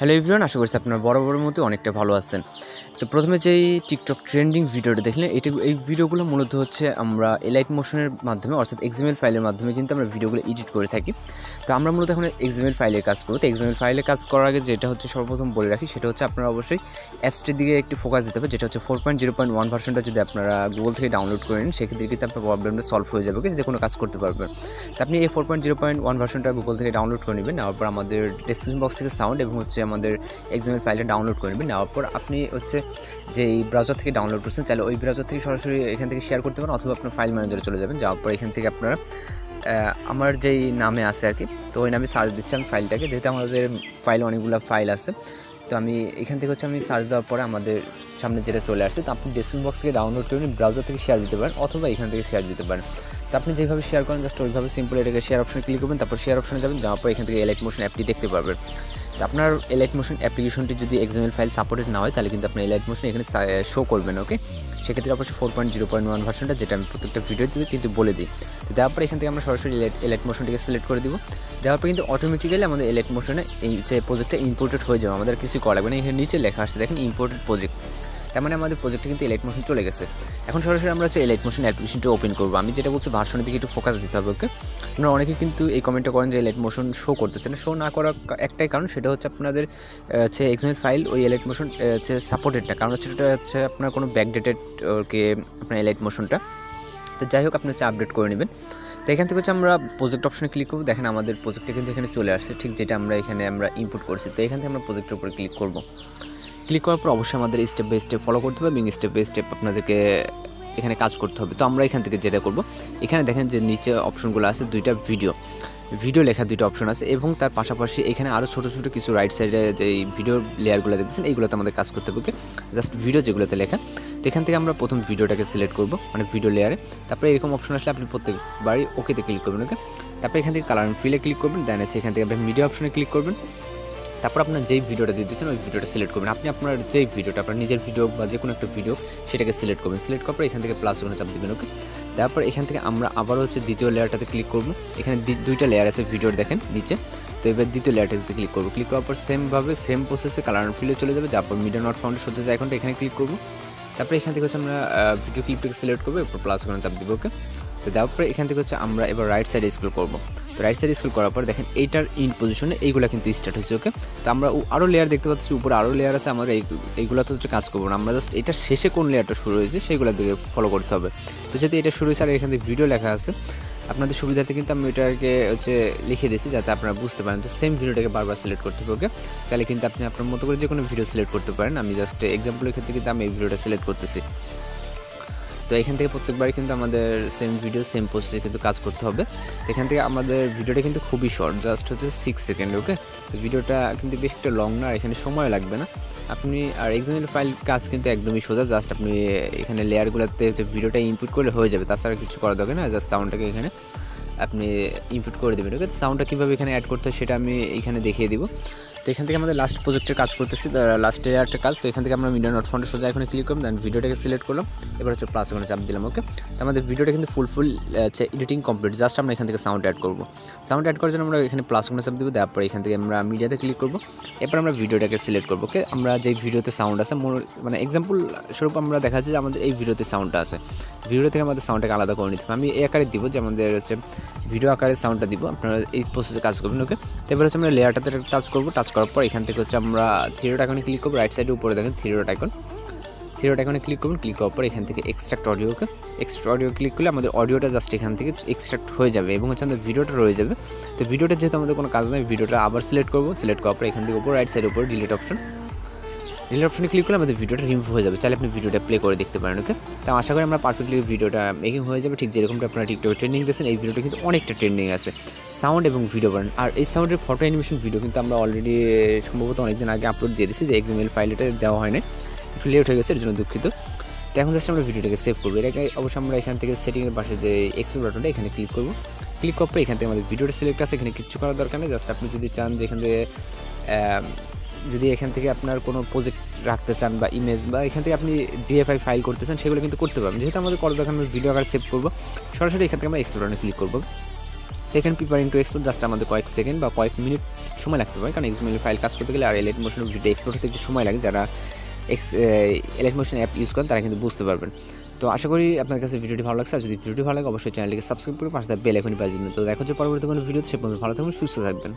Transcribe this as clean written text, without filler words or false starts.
Hello everyone, আশা করছি আপনারা বরাবরের মতো অনেকটা ভালো আছেন। তো প্রথমে যেই টিকটক ট্রেন্ডিং ভিডিওটা দেখলেন, এই ভিডিওগুলো মূলত হচ্ছে আমরা এলাইট মোশনের মাধ্যমে অর্থাৎ XML ফাইলের মাধ্যমে কিন্তু আমরা ভিডিওগুলো এডিট করে থাকি। তো আমরা মূলত এখন XML ফাইলের কাজ করব। তো XML ফাইলে কাজ করার আগে যেটা হচ্ছে সর্বপ্রথম বলে রাখি, সেটা হচ্ছে আপনারা অবশ্যই অ্যাপসটির দিকে একটু ফোকাস দিতে হবে, যেটা হচ্ছে 4.0.1 ভার্সনটা যদি আপনারা গুগল থেকে ডাউনলোড করে নিন, সেক্ষেত্রে কিন্তু আপনার প্রবলেমটা সলভ হয়ে যাবে, যে কোনো কাজ করতে পারবেন। তো আপনি এই 4.0.1 ভার্সনটা গুগল থেকে ডাউনলোড করে নেবেন, নেওয়ার পর আমাদের ডেসক্রিপশন বক্স থেকে সাউন্ড এবং হচ্ছে আমাদের XML ফাইলটা ডাউনলোড করে নেবেন। নেওয়ার পর আপনি হচ্ছে যে এই ব্রাউজার থেকে ডাউনলোড করছেন, চাইলে ওই ব্রাউজার থেকে সরাসরি এখান থেকে শেয়ার করতে পারেন, অথবা আপনার ফাইল ম্যানেজারে চলে যাবেন। যাওয়ার পর এখান থেকে আপনারা আমার যেই নামে আছে আর কি, তো ওই নামে সার্চ দিচ্ছি আমি ফাইলটাকে, যেহেতু আমাদের ফাইলে অনেকগুলো ফাইল আছে। তো আমি এখান থেকে হচ্ছে আমি সার্চ দেওয়ার পরে আমাদের সামনে যেটা চলে আসছে, তো আপনি ডেসক্রিপশন বক্স থেকে ডাউনলোড করে নিন, ব্রাউজার থেকে শেয়ার দিতে পারেন, অথবা এখান থেকে শেয়ার দিতে পারেন। তো আপনি যেভাবে শেয়ার করেন জাস্ট ওইভাবে সিম্পল এটাকে শেয়ার অপশনে ক্লিক করবেন, তারপর শেয়ার অপশনে যাবেন, যাওয়ার পর এখান থেকে এলাইট মোশন অ্যাপটি দেখতে পারবেন। তো আপনার এলাইট মোশন অ্যাপ্লিকেশনটি যদি XML ফাইল সাপোর্টেড না হয়, তাহলে কিন্তু আপনার এলাইট মোশন এখানে শো করবেন। ওকে, সেক্ষেত্রে অবশ্যই 4.0.1 ভার্সনটা, যেটা আমি প্রত্যেকটা ভিডিওতে কিন্তু বলে দিই। তো দেওয়ার পর এখান থেকে আমরা সরাসরি এলাইট মোশনটিকে সিলেক্ট করে দিব। দেওয়ার পর কিন্তু অটোমেটিক্যালি আমাদের এলাইট মোশনে এই যে প্রজেক্টটা ইম্পোর্টেড হয়ে যাবে, আমাদের কিছু করা লাগবে না। এখানে নিচে লেখা আসছে দেখেন ইম্পোর্টেড প্রজেক্ট, তার মানে আমাদের প্রজেক্টে কিন্তু এলাইট মোশন চলে গেছে। এখন সরাসরি আমরা হচ্ছে এলাইট মোশন অ্যাপ্লিকেশনটা ওপেন করবো। আমি যেটা বলছি ভার্সনের দিকে একটু ফোকাস দিতে হবে। ওকে, আপনারা অনেকে কিন্তু এই কমেন্টটা করেন যে এলাইট মোশন শো করতেছে না। শো না করার একটাই কারণ, সেটা হচ্ছে আপনাদের হচ্ছে XML ফাইল ওই এলাইট মোশন হচ্ছে সাপোর্টেড না, কারণ হচ্ছে সেটা হচ্ছে আপনার কোনো ব্যাকডেটেড ওকে আপনার এলাইট মোশনটা। তো যাই হোক, আপনি হচ্ছে আপডেট করে নেবেন। তো এখান থেকে হচ্ছে আমরা প্রজেক্ট অপশনে ক্লিক করবো। দেখেন আমাদের প্রজেক্টটা কিন্তু এখানে চলে আসছে, ঠিক যেটা আমরা এখানে ইনপুট করছি। তো এখান থেকে আমরা প্রজেক্টের উপরে ক্লিক করবো। ক্লিক করার পর অবশ্যই আমাদের স্টেপ বাই স্টেপ ফলো করতে হবে, এবং স্টেপ বাই স্টেপ আপনাদেরকে এখানে কাজ করতে হবে। তো আমরা এখান থেকে যেটা করব, এখানে দেখেন যে নিচে অপশনগুলো আছে, দুইটা ভিডিও লেখা দুইটা অপশন আছে, এবং তার পাশাপাশি এখানে আরও ছোটো ছোটো কিছু রাইট সাইডে যে ভিডিও লেয়ারগুলো দেখতেছেন, এইগুলোতে আমাদের কাজ করতে হবে। জাস্ট ভিডিও যেগুলোতে লেখা, তো এখান থেকে আমরা প্রথম ভিডিওটাকে সিলেক্ট করব, মানে ভিডিও লেয়ারে। তারপরে এরকম অপশন আসলে আপনি প্রত্যেকবারই ওকেতে ক্লিক করবেন। ওকে, তারপরে এখান থেকে কালার অ্যান্ড ফিলে ক্লিক করবেন, দেন হচ্ছে এখান থেকে আপনি মিডিয়া অপশনে ক্লিক করবেন। তারপর আপনার যেই ভিডিওটা দিয়ে দিচ্ছেন ওই ভিডিওটা সিলেক্ট করবেন। আপনি আপনার যেই ভিডিওটা, আপনার নিজের ভিডিও বা যে কোনো একটা ভিডিও, সেটাকে সিলেক্ট করবেন। সিলেক্ট করার পর এখান থেকে প্লাস ওখানে চাপ দেবেন। ওকে, তারপর এখান থেকে আমরা আবারও হচ্ছে দ্বিতীয় লেয়ারটাতে ক্লিক করবো। এখানে দুইটা লেয়ার আছে ভিডিওর, দেখেন নিচে। তো এবার দ্বিতীয় লেয়ারটাতে ক্লিক করবো। ক্লিক করার পর সেম প্রসেসে কালার অ্যান্ড ফিলে চলে যাবে। তারপর মিডিয়া নট ফাউন্ড সত্যি আইকনটা এখানে ক্লিক করবো। তারপরে এখান থেকে হচ্ছে আমরা ভিডিও ক্লিপটাকে সিলেক্ট করবো, এরপর প্লাস ওখানে চাপ দেবো। ওকে, তো দেওয়ার পরে এখান থেকে হচ্ছে আমরা এবার রাইট সাইডে স্ক্রল করবো। তো রাইট সাইডে স্ক্রল করার পর দেখেন এইটার ইন পজিশনে এইগুলো কিন্তু স্টার্ট হয়েছে। ওকে, তো আমরা আরও লেয়ার দেখতে পাচ্ছি, উপরে আরও লেয়ার আছে, আমরা এইগুলোতে হচ্ছে কাজ করবো না। আমরা জাস্ট এটার শেষে কোন লেয়ারটা শুরু হয়েছে সেইগুলোর দিকে ফলো করতে হবে। তো যদি এটা শুরু হয়েছে আর এখান থেকে ভিডিও লেখা আছে, আপনাদের সুবিধাতে কিন্তু আমি এটাকে হচ্ছে লিখে দিয়েছি যাতে আপনারা বুঝতে পারেন। তো সেম ভিডিওটাকে বারবার সিলেক্ট করতে হবে। ওকে, চাইলে কিন্তু আপনি আপনার মতো করে যে কোনো ভিডিও সিলেক্ট করতে পারেন। আমি জাস্ট এক্সাম্পলের ক্ষেত্রে কিন্তু আমি এই ভিডিওটা সিলেক্ট করতেছি। তো এখান থেকে প্রত্যেকবারই কিন্তু আমাদের সেম ভিডিও সেম প্রসেসে কিন্তু কাজ করতে হবে। তো এখান থেকে আমাদের ভিডিওটা কিন্তু খুবই শর্ট, জাস্ট হচ্ছে 6 সেকেন্ড। ওকে, তো ভিডিওটা কিন্তু বেশ একটা লং না, আর এখানে সময় লাগবে না আপনি। আর XML ফাইল কাজ কিন্তু একদমই সোজা, জাস্ট আপনি এখানে লেয়ারগুলোতে হচ্ছে ভিডিওটা ইনপুট করলে হয়ে যাবে, তাছাড়া কিছু করা দরকার না। জাস্ট সাউন্ডটাকে এখানে আপনি ইনপুট করে দেবেন। ওকে, সাউন্ডটা কীভাবে এখানে অ্যাড করতে হয় সেটা আমি এখানে দেখিয়ে দিব। তো এখান থেকে আমাদের লাস্ট প্রজেক্টের কাজ করতেছি, লাস্ট লেয়ারটার কাজ। তো এখান থেকে আমরা মিডিয়া নট ফাউন্ডের সোজা এখানে ক্লিক করলাম, দেন ভিডিওটাকে সিলেক্ট করলাম, এবার হচ্ছে প্লাস ওখানে চাপ দিলাম। ওকে, তো আমাদের ভিডিওটা কিন্তু ফুল হচ্ছে এডিটিং কমপ্লিট। জাস্ট আমরা এখান থেকে সাউন্ড অ্যাড করবো। সাউন্ড অ্যাড করার জন্য আমরা এখানে প্লাস ওখানে চাপ দেবো, তারপরে এখান থেকে আমরা মিডিয়াতে ক্লিক করবো, এরপর আমরা ভিডিওটাকে সিলেক্ট করবো। ওকে, আমরা যেই ভিডিওতে সাউন্ড আছে, মানে এক্সাম্পল স্বরূপ আমরা দেখা যাচ্ছে যে আমাদের এই ভিডিওতে সাউন্ডটা আছে, ভিডিও থেকে আমাদের সাউন্ডটাকে আলাদা করে নিতে হবে। আমি এই আকারে দিব যে আমাদের হচ্ছে ভিডিও আকারে সাউন্ডটা দিব, আপনারা এই প্রসেসে কাজ করবেন। ওকে, তো এবার হচ্ছে আমরা লেয়ারটাতে টাচ করবো। টাচ করার পর এখান থেকে হচ্ছে আমরা থ্রি ডট আইকনে ক্লিক করবো। রাইট সাইডে উপরে দেখেন থ্রি ডট আইকনে ক্লিক করবেন। ক্লিক করার পর এখান থেকে এক্সট্রাক্ট অডিও। ওকে, এক্সট্রাক্ট অডিও ক্লিক করলে আমাদের অডিওটা জাস্ট এখান থেকে এক্সট্রাক্ট হয়ে যাবে, এবং হচ্ছে আমাদের ভিডিওটা রয়ে যাবে। তো ভিডিওটা যেহেতু আমাদের কোনো কাজ নেই, ভিডিওটা আবার সিলেক্ট করবো। সিলেক্ট করার পর এখান থেকে উপর রাইট সাইডের উপর ডিলিট অপশনে ক্লিক করলে আমাদের ভিডিওটা রিমুভ হয়ে যাবে। চাইলে আপনি ভিডিওটা প্লে করে দেখতে পারেন। ওকে, তো আশা করি আমরা পারফেক্টলি ভিডিওটা মেকিং হয়ে যাবে, ঠিক যেরকমটা আপনারা টিকটকে ট্রেন্ডিং দিয়েছেন। এই ভিডিওটা কিন্তু অনেকটা ট্রেন্ডিং আছে, সাউন্ড এবং ভিডিও বানান। আর এই সাউন্ডের ফটো অ্যানিমেশন ভিডিও কিন্তু আমরা অলরেডি সম্ভবত অনেকদিন আগে আপলোড দিয়ে দিয়েছি, যে XML ফাইল এটা দেওয়া হয় না, একটু লেট হয়ে গেছে, এর জন্য দুঃখিত। তো এখন জাস্ট আমরা ভিডিওটাকে সেভ করবো। এটাকে অবশ্যই আমরা এখান থেকে সেটিংয়ের পাশে যে এক্সপোর্ট বাটনটা এখানে ক্লিক করবো। ক্লিক করার পর এখান থেকে আমাদের ভিডিওটা সিলেক্ট আছে, এখানে কিচ্ছু করার দরকার নেই। জাস্ট আপনি যদি চান যে এখান থেকে আপনার কোনো প্রজেক্ট রাখতে চান বা ইমেজ, বা এখান থেকে আপনি জিএফআই ফাইল করতে চান, সেগুলো কিন্তু করতে পারবেন। যেহেতু আমাদের করার দরকার, ভিডিও আকারে সেভ করবো, সরাসরি এখান থেকে আমরা এক্সপোর্ট বাটনে ক্লিক করবো। তো এখানে প্রিপারিং টু এক্সপোর্ট জাস্ট আমাদের কয়েক সেকেন্ড বা কয়েক মিনিট সময় লাগতে পারে, কারণ XML ফাইল কাজ করতে গেলে আর এলাইট মোশন ভিডিও এক্সপোর্ট হতে একটু সময় লাগে। যারা এলাইট মোশন অ্যাপ ইউজ করেন তারা কিন্তু বুঝতে পারবেন। তো আশা করি আপনার কাছে ভিডিওটি ভালো লাগছে। আর যদি ভিডিওটি ভালো লাগে অবশ্যই চ্যানেলটিকে সাবস্ক্রাইব করে পাশে বেল আইকনটি বাজিয়ে দিন। তো দেখা হচ্ছে পরবর্তী কোনো ভিডিওতে, সে পর্যন্ত ভালো থাকবেন, সুস্থ থাকবেন।